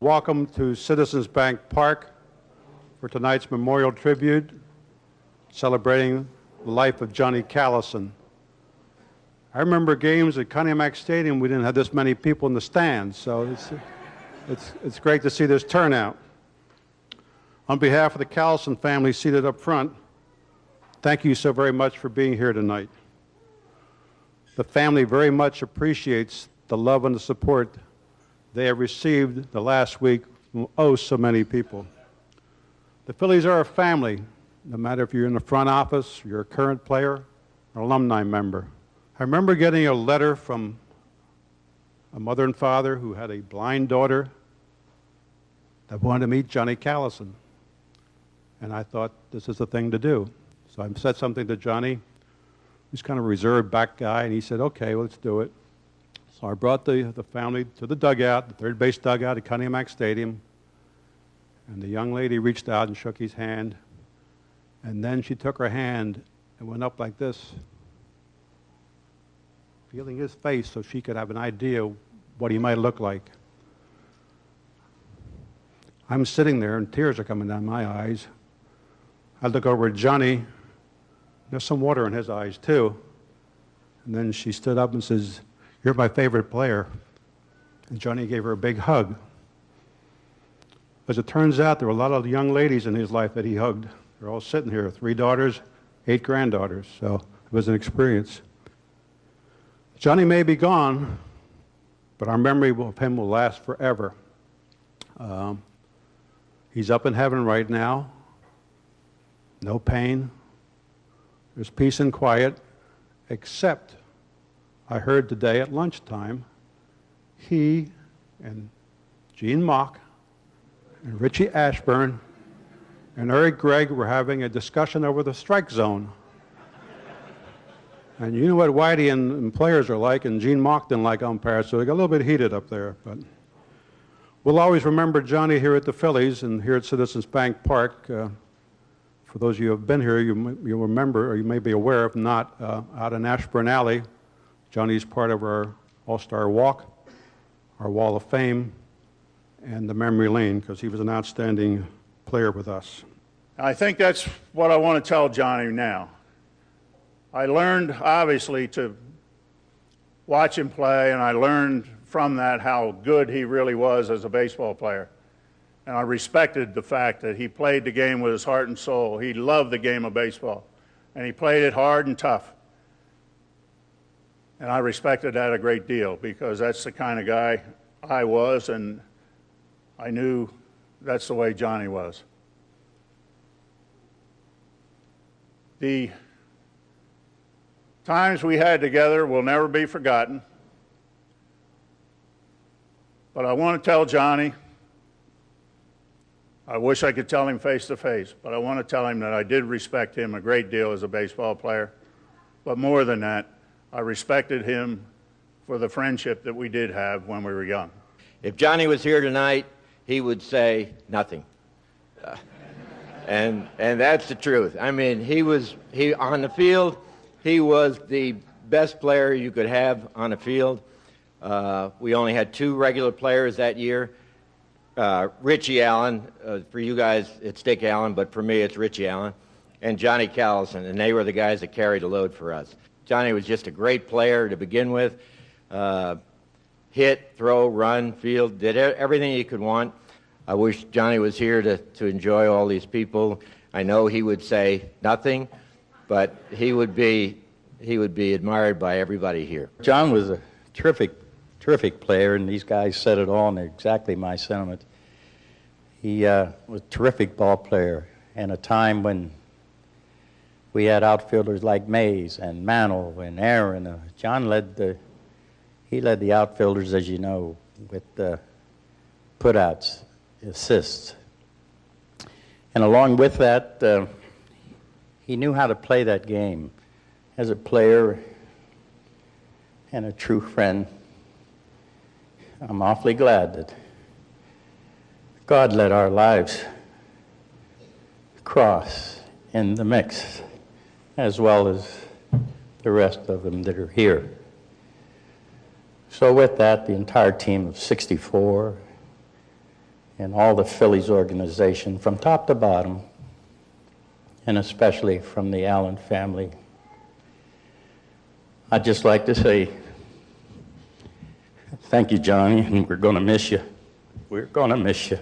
Welcome to Citizens Bank Park for tonight's memorial tribute celebrating the life of Johnny Callison. I remember games at Connie Stadium, we didn't have this many people in the stands, so it's great to see this turnout. On behalf of the Callison family seated up front, thank you so very much for being here tonight. The family very much appreciates the love and the support they have received the last week from so many people. The Phillies are a family, no matter if you're in the front office, you're a current player, or alumni member. I remember getting a letter from a mother and father who had a blind daughter that wanted to meet Johnny Callison. And I thought, this is the thing to do. So I said something to Johnny. He's kind of a reserved back guy, and he said, okay, let's do it. So I brought the family to the dugout, the third base dugout at Connie Stadium, and the young lady reached out and shook his hand, and then she took her hand and went up like this, feeling his face so she could have an idea what he might look like. I'm sitting there, and tears are coming down my eyes. I look over at Johnny. There's some water in his eyes, too. And then she stood up and says, "You're my favorite player." And Johnny gave her a big hug. As it turns out, there were a lot of young ladies in his life that he hugged. They're all sitting here, 3 daughters, 8 granddaughters, so it was an experience. Johnny may be gone, but our memory of him will last forever. He's up in heaven right now. No pain. There's peace and quiet, except I heard today at lunchtime, he and Gene Mock and Richie Ashburn and Eric Gregg were having a discussion over the strike zone. And you know what Whitey and players are like, and Gene Mock didn't like umpires, so they got a little bit heated up there. But we'll always remember Johnny here at the Phillies and here at Citizens Bank Park. For those of you who have been here, you'll remember, or you may be aware, if not, out in Ashburn Alley, Johnny's part of our All-Star Walk, our Wall of Fame, and the Memory Lane, because he was an outstanding player with us. I think that's what I want to tell Johnny now. I learned, obviously, to watch him play, and I learned from that how good he really was as a baseball player. And I respected the fact that he played the game with his heart and soul. He loved the game of baseball, and he played it hard and tough. And I respected that a great deal because that's the kind of guy I was, and I knew that's the way Johnny was. The times we had together will never be forgotten. But I want to tell Johnny, I wish I could tell him face to face, but I want to tell him that I did respect him a great deal as a baseball player. But more than that, I respected him for the friendship that we did have when we were young. If Johnny was here tonight, he would say nothing. And that's the truth. I mean, he on the field, he was the best player you could have on the field. We only had 2 regular players that year. Richie Allen, for you guys it's Dick Allen, but for me it's Richie Allen, and Johnny Callison, and they were the guys that carried the load for us. Johnny was just a great player to begin with. Hit, throw, run, field, did everything you could want. I wish Johnny was here to enjoy all these people. I know he would say nothing, but he would be admired by everybody here. John was a terrific player, and these guys said it all, and they're exactly my sentiment. He was a terrific ball player in a time when we had outfielders like Mays and Mantle and Aaron. John led the outfielders, as you know, with putouts, assists. And along with that, he knew how to play that game as a player and a true friend. I'm awfully glad that God let our lives cross in the mix, as well as the rest of them that are here. So with that, the entire team of 64 and all the Phillies organization from top to bottom, and especially from the Allen family. I'd just like to say thank you, Johnny, and we're going to miss you. We're going to miss you.